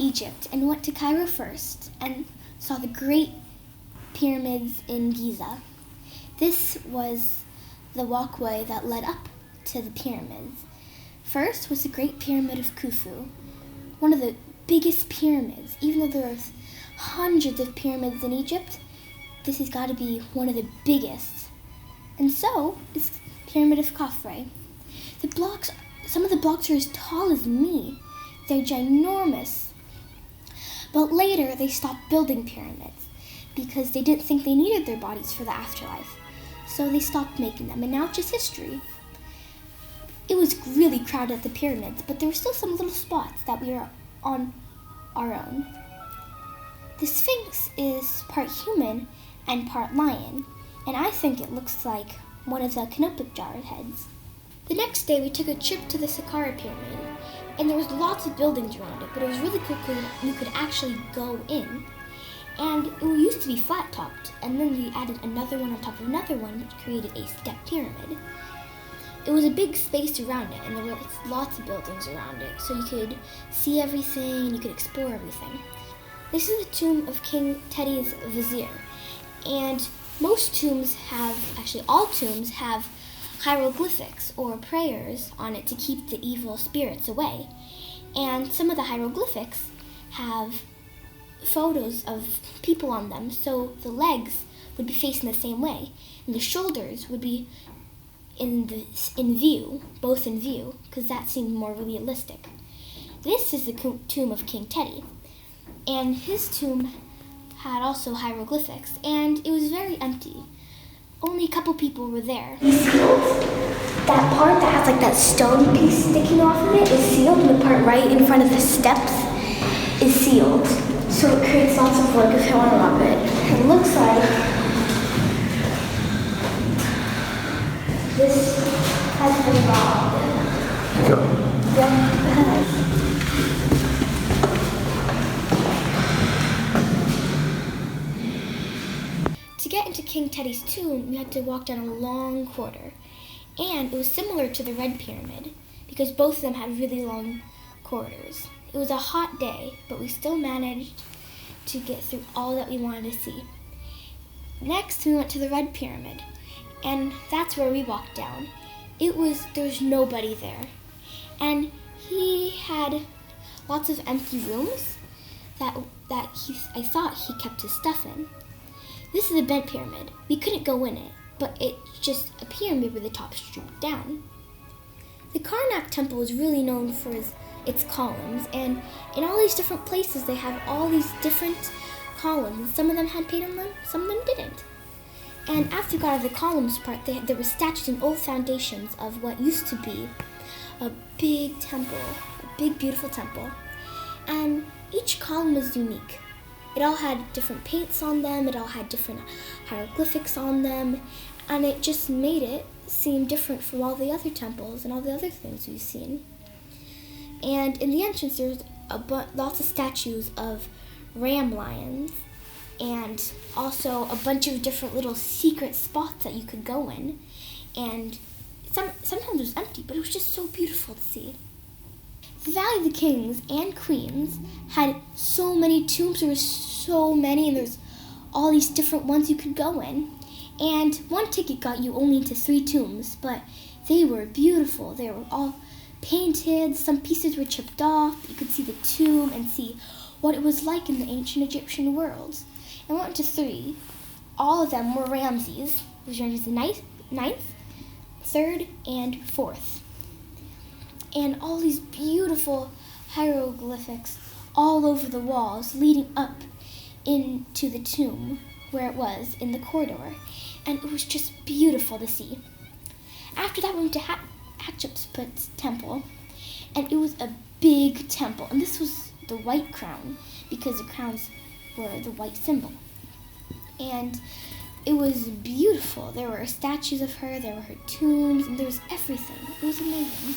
Egypt and went to Cairo first and saw the great pyramids in Giza. This was the walkway that led up to the pyramids. First was the Great Pyramid of Khufu, one of the biggest pyramids. Even though there are hundreds of pyramids in Egypt, this has got to be one of the biggest. And so is Pyramid of Khafre. Some of the blocks are as tall as me. They're ginormous. But later they stopped building pyramids because they didn't think they needed their bodies for the afterlife. So they stopped making them, and now it's just history. It was really crowded at the pyramids, but there were still some little spots that we were on our own. The Sphinx is part human and part lion, and I think it looks like one of the canopic jar heads. The next day we took a trip to the Saqqara pyramid, and there was lots of buildings around it, but it was really cool because you could actually go in. And it used to be flat-topped, and then we added another one on top of another one, which created a step pyramid. It was a big space around it, and there were lots of buildings around it, so you could see everything and you could explore everything. This is the tomb of King Teti's vizier, and most tombs all tombs have hieroglyphics or prayers on it to keep the evil spirits away. And some of the hieroglyphics have photos of people on them, so the legs would be facing the same way, and the shoulders would be in view, both in view, because that seemed more realistic. This is the tomb of King Teti, and his tomb had also hieroglyphics, and it was very empty. Only a couple people were there. That part that has like that stone piece sticking off of it is sealed, and the part right in front of the steps is sealed. So it creates lots of work if you want to rub it. It looks like this has been robbed. Go. Yep, it has. To get into King Teti's tomb, you had to walk down a long corridor. And it was similar to the Red Pyramid, because both of them had really long corridors. It was a hot day, but we still managed to get through all that we wanted to see. Next, we went to the Red Pyramid, and that's where we walked down. There was nobody there. And he had lots of empty rooms that I thought he kept his stuff in. This is a bent pyramid. We couldn't go in it, but it's just a pyramid with the top stripped down. The Karnak temple is really known for its columns, and in all these different places they have all these different columns. Some of them had paint on them, some of them didn't. And after we got out of the columns part, there were statues and old foundations of what used to be a big temple, a big beautiful temple. And each column was unique. It all had different paints on them, it all had different hieroglyphics on them, and it just made it seem different from all the other temples and all the other things we've seen. And in the entrance there's lots of statues of ram lions, and also a bunch of different little secret spots that you could go in. And sometimes it was empty, but it was just so beautiful to see. The Valley of the Kings and Queens had so many tombs. There were so many, and there's all these different ones you could go in. And one ticket got you only into 3 tombs, but they were beautiful. They were all painted. Some pieces were chipped off. You could see the tomb and see what it was like in the ancient Egyptian world. And we went to 3. All of them were Ramses. It was Ramses the 9th, 3rd, and 4th. And all these beautiful hieroglyphics all over the walls leading up into the tomb where it was in the corridor. And it was just beautiful to see. After that, we went to Hatshepsut's temple, and it was a big temple. And this was the white crown, because the crowns were the white symbol. And it was beautiful. There were statues of her, there were her tombs, and there was everything. It was amazing.